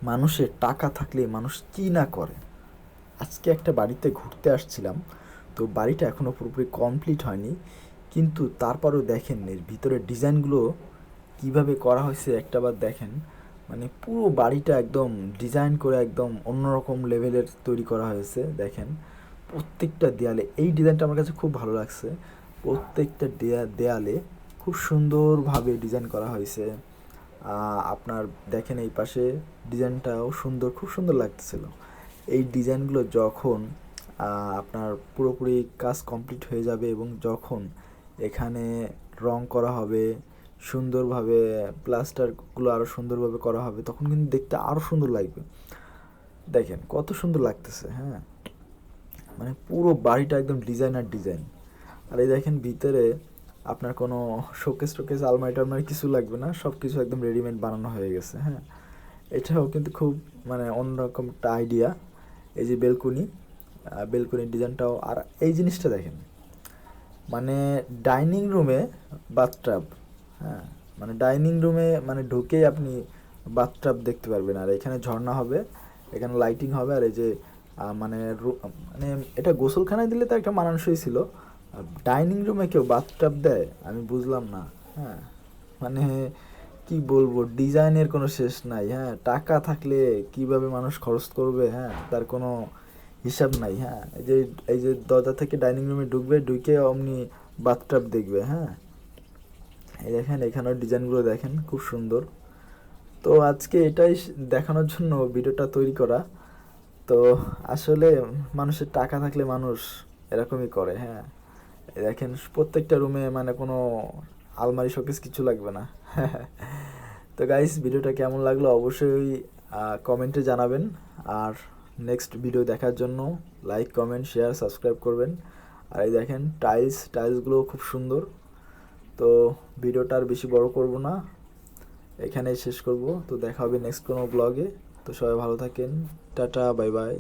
মানুষের টাকা থাকলে মানুষ কী না করে। আজকে একটা বাড়িতে ঘুরতে আসছিলাম, তো বাড়িটা এখনও পুরোপুরি কমপ্লিট হয়নি, কিন্তু তারপরেও দেখেন এর ভিতরের ডিজাইনগুলো কিভাবে করা হয়েছে একটাবার দেখেন। মানে পুরো বাড়িটা একদম ডিজাইন করে একদম অন্যরকম লেভেলের তৈরি করা হয়েছে। দেখেন প্রত্যেকটা দেয়ালে এই ডিজাইনটা আমার কাছে খুব ভালো লাগছে। প্রত্যেকটা দেয়ালে খুব সুন্দরভাবে ডিজাইন করা হয়েছে। আপনার দেখেন এই পাশে ডিজাইনটাও সুন্দর, খুব সুন্দর লাগতেছিল। এই ডিজাইনগুলো যখন আপনার পুরোপুরি কাজ কমপ্লিট হয়ে যাবে এবং যখন এখানে রং করা হবে সুন্দরভাবে, প্লাস্টারগুলো আরও সুন্দরভাবে করা হবে, তখন কিন্তু দেখতে আরও সুন্দর লাগবে। দেখেন কত সুন্দর লাগতেছে। হ্যাঁ, মানে পুরো বাড়িটা একদম ডিজাইনার ডিজাইন। আর এই দেখেন ভিতরে আপনার কোনো শোকেস টোকেস আলমারি টালমারি কিছু লাগবে না, সব কিছু একদম রেডিমেড বানানো হয়ে গেছে। হ্যাঁ, এটাও কিন্তু খুব মানে অন্যরকম একটা আইডিয়া। এই যে বেলকুনি, বেলকুনির ডিজাইনটাও। আর এই জিনিসটা দেখেন, মানে ডাইনিং রুমে বাথটাব। হ্যাঁ, মানে ডাইনিং রুমে মানে ঢুকেই আপনি বাথটাব দেখতে পারবেন। আর এখানে ঝর্ণা হবে, এখানে লাইটিং হবে। আর এই যে মানে মানে এটা গোসলখানায় দিলে তো একটা মানানসই ছিল, ডাইনিং রুমে কেউ বাথটাব দেয়? আমি বুঝলাম না। হ্যাঁ, মানে কি বলবো, ডিজাইনের কোনো শেষ নাই। হ্যাঁ, টাকা থাকলে কিভাবে মানুষ খরচ করবে, হ্যাঁ, তার কোনো হিসাব নাই। হ্যাঁ, এই যে দরজা থেকে ডাইনিং রুমে ঢুকবে, ঢুকে অমনি বাথটাব দেখবে। হ্যাঁ, এই দেখেন এখানেও ডিজাইনগুলো দেখেন খুব সুন্দর। তো আজকে এটাই দেখানোর জন্য ভিডিওটা তৈরি করা। তো আসলে মানুষের টাকা থাকলে মানুষ এরকমই করে। হ্যাঁ, এই দেখেন প্রত্যেকটা রুমে মানে কোনো আলমারি শোকেস কিছু লাগবে না। তো গাইস, ভিডিওটা কেমন লাগলো অবশ্যই কমেন্টে জানাবেন। আর নেক্সট ভিডিও দেখার জন্য লাইক, কমেন্ট, শেয়ার, সাবস্ক্রাইব করবেন। আর এই দেখেন টাইলসগুলো খুব সুন্দর। তো ভিডিওটা আর বেশি বড় করব না, এখানেই শেষ করব। তো দেখা হবে নেক্সট কোনো ব্লগে। তো সবাই ভালো থাকেন, টাটা, বাই বাই।